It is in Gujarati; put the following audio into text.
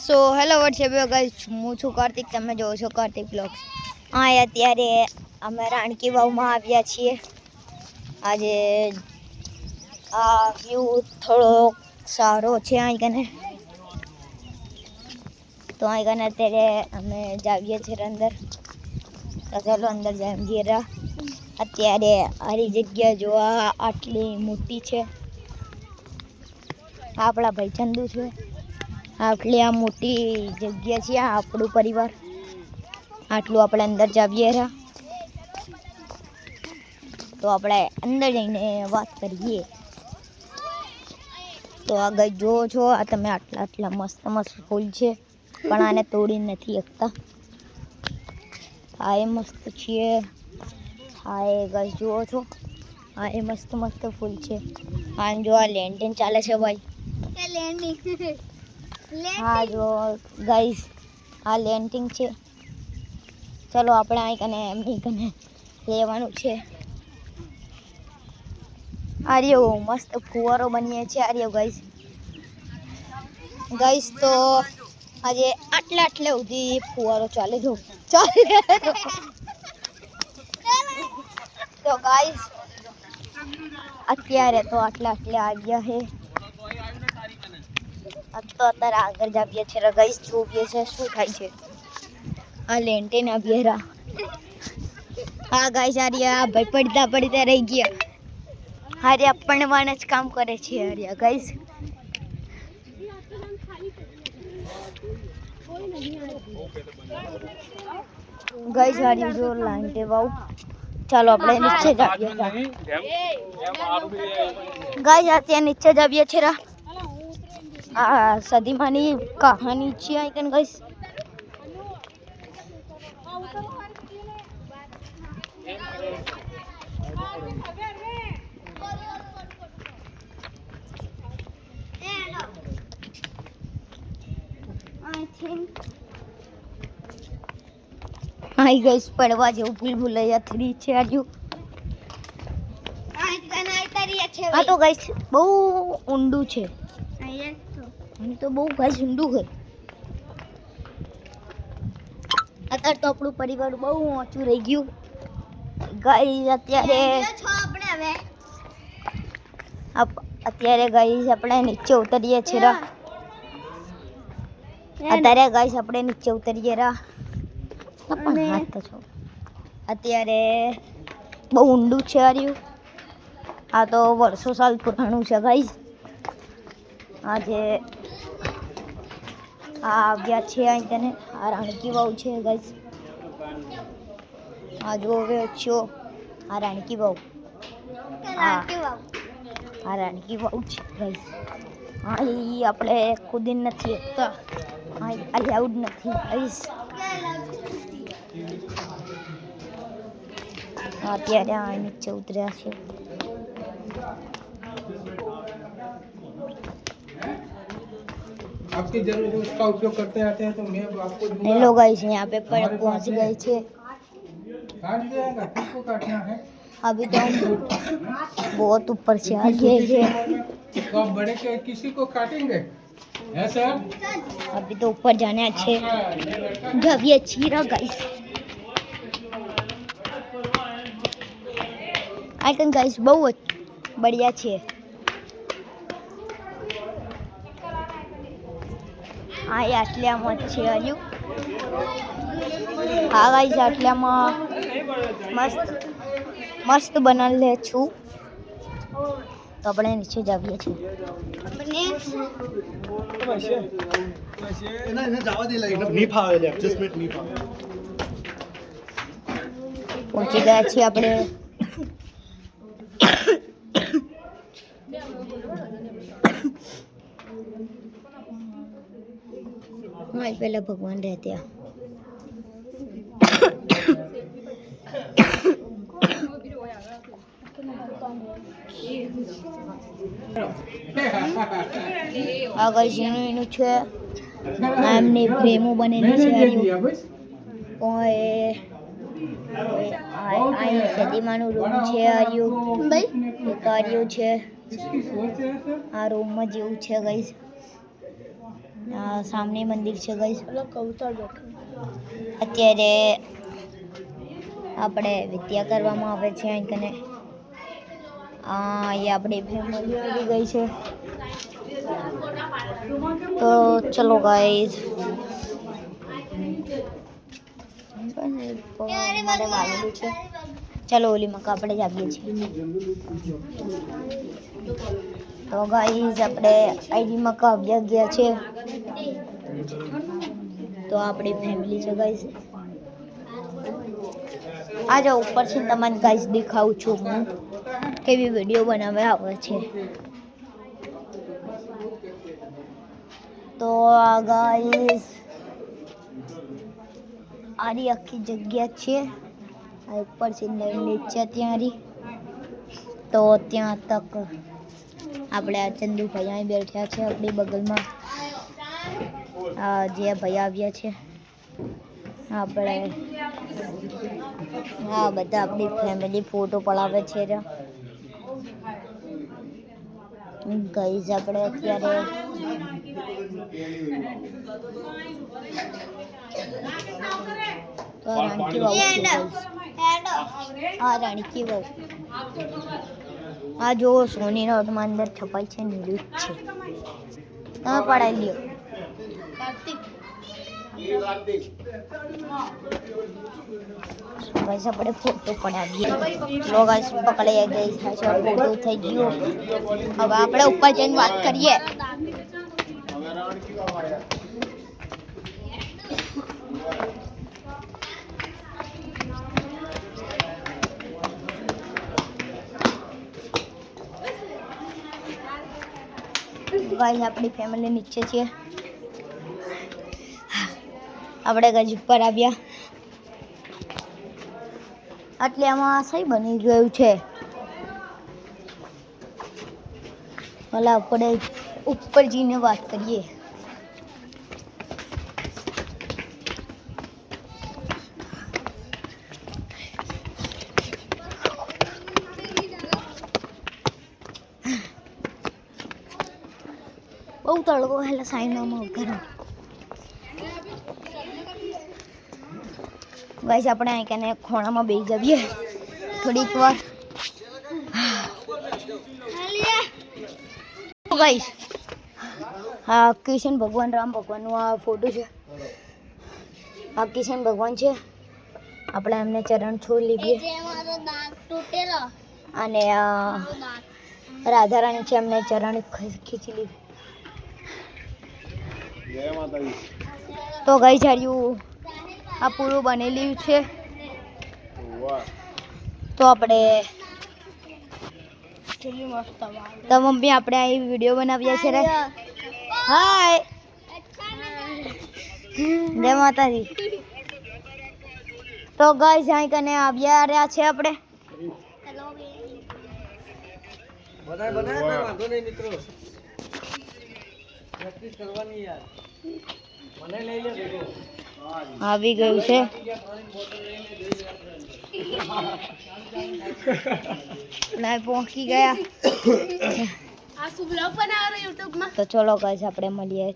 સો હેલો વોટ્સએપ ગાઈસ, હું છું કાર્તિક, તમે જોવો છો કાર્તિક બ્લોગ્સ. અત્યારે અમે રાણકી વાવમાં આવ્યા છીએ. આજે આ વ્યૂ થોડો સારો છે અહીં કને, તો અહીં કને અત્યારે અમે જાવીએ છીએ અંદર. તો ચાલો અંદર જઈએ. અત્યારે આરી જગ્યા જોવા આટલી મોટી છે. આપણા ભાઈ ચંદુ છે. આટલી આ મોટી જગ્યા છે, આપણું પરિવાર. આટલું આપણે અંદર જાવીએ રહ્યા. તો આપણે અંદર જઈને વાત કરીએ. તો આગળ જો છો, આ તમે આટલા મસ્ત ફૂલ છે, પણ આને તોડી નથી શકતા. આ એ મસ્ત છે. હા એ ગાઈસ જુઓ છો, આ એ મસ્ત ફૂલ છે. આ જો આ લેન્ડિંગ ચાલે છે ભાઈ. હા જો ગાઈસ, આ લેન્ડિંગ છે. ચલો આપણે અહીં કને એમની કને લેવાનું છે. આર્યો મસ્ત ફુવારો બનીએ છે. આર્યો ગાઈસ તો આજે આટલે સુધી ફુવારો ચાલે જો તો ગાઈસ અત્યારે તો આટલે આવ્યા છે. તો અત્યારે આગળ જાવીએ છીએ ગાઈસ, જોઈએ છે શું થાય છે. આ લેન્ટેન આવ્યા. હા ગાઈસ, આર્યા ભાઈ પડતા રહી ગયા. હાર્યા પડવાના જ કામ કરે છે. હાર્યા ગાઈસ હાર્યું જો લાંટે વાવ. ચાલો આપણે નીચે જાવીએ. ગાઈસ અત્યારે નીચે જાવીએ છીએ. આ સદીમાની કહાની છે આઈકન ગાઈસ. હાઈ ગાઈસ, પડવા જેવું ભૂલૈયા 3 છે. આ તો ગાઈસ બહુ ઊંડું છે. અહીં તો બહુ ગાઈસ ઊંડું છે. અત્યારે તો આપણું પરિવાર બહુ ઓછું રહી ગયું ગાઈસ. અત્યારે ગાઈસ આપણે નીચે ઉતરીએ છીએ. અત્યારે બહુ ઊંડું છે. આ તો વર્ષો સાલ પુરાણું છે ગાઈસ. આજે આવ્યા છે અહીં કને. આ રાણકી વાવ છે ગાઈસ. આ જોવે છો, આ રાણકી વાવ. આ રાણકી વાવ છે ગાઈસ. અહીં આપણે કૂદી નથી શકતા. અલાઉડ નથી ગાઈસ. અત્યારે આ નીચે ઉતર્યા છે. आपकी जरूरत है उसका उपयोग करते आते हैं तो मैं आपको हेलो गाइस, यहाँ पे पहुंच गए थे. काट दिया, किसको काटना है? अभी तो हम बहुत ऊपर से आ गए हैं. तो आप बड़े के किसी को काटेंगे? है सर? अभी तो ऊपर जाने अच्छे जब ये चीरा गाइस. आइकन गाइस बहुत बढ़िया છે. હા એ આટલામાં જ છે. હજુ હા ગાઈસ, આટલામાં મસ્ત બનાવી છું. તો આપણે નીચે જાવીએ છીએ. પહોંચી ગયા છીએ આપણે. પહેલા ભગવાન રહેતા. આગળ ઝીણું છે. એમની ફ્રેમો બનેલી છે. સદીમાનું રૂમ છે. કાર્યો છે. આ રૂમમાં જેવું છે ગાઈસ. આ સામે મંદિર છે ગાઈસ. અત્યારે આપણે વિદ્યા કરવામાં આવે છે અહીં કને. અહીંયા આપણી ફેમિલી આવી ગઈ છે. તો ચલો ગાઈસ. મારે વાગેલું છે. ચલો ઓલી મકા આપણે જાગીએ છીએ. તો ગાઈસ આપણે આઈડી મકા આવ્યા ગયા છે. તો આપણી ફેમિલી છે ગાઈસ. આ જો ઉપરથી તમને ગાઈસ દેખાવું છું હું કેવી વિડીયો બનાવવા આવે છે. તો આ ગાઈસ આરી આખી જગ્યા છે. આ ઉપરથી નીચે ત્યાંરી. તો ત્યાં તક આપણે આ ચંદુભાઈ અહીં બેઠ્યા છે આપણી બગલમાં. જે ભાઈ આવ્યા છે આપણે બધા આપણી ફેમિલી ફોટો પડાવે છે. ગાઈસ આપણે અત્યારે રાણકી વાવ છે. રાણકી વાવ આ જો સોની નોટમાં અંદર છપાઈ છે નીલું જ છે. તમે પડાવી લ્યો. ગાઈસ આપણે ફોટો પડાવીએ. ગાઈસ પકડાઈ ગઈ છે ફોટો થઈ ગયો. હવે આપણે ઉપર જઈને વાત કરીએ. ગાઈસ આપણી ફેમિલી નીચે છે. આપણે ગાઈસ ઉપર આવ્યા. એટલે આમાં સહી બની ગયું છે. ભલા આપણે ઉપર જઈને વાત કરીએ. બહુ તડકો હેલા સાઈનમાં કરો. ગાઈસ આપણે અહીં કને ખોણામાં બેસી જઈએ થોડીક વાર. ગાઈસ હા કૃષ્ણ ભગવાન રામ ભગવાનનું આ ફોટો છે. આ કૃષ્ણ ભગવાન છે. આપણે એમને ચરણ છોડ લીધીએ. અને રાધા રાણી છે એમને ચરણ ખીચી લીધી. તો ગાઈસ હાર્યું આ પૂરું બનેલું છે. તો આપણે તો મમ્મી આપણે આ વિડીયો બનાવ્યા છે. હાય જય માતાજી. તો ગાઈસ અહીં કને આવ્યા રહ્યા છે આપણે. આવી ગયું છે. ના પહોંચી ગયા. તો ચલો ગાઈસ આપણે મળીએ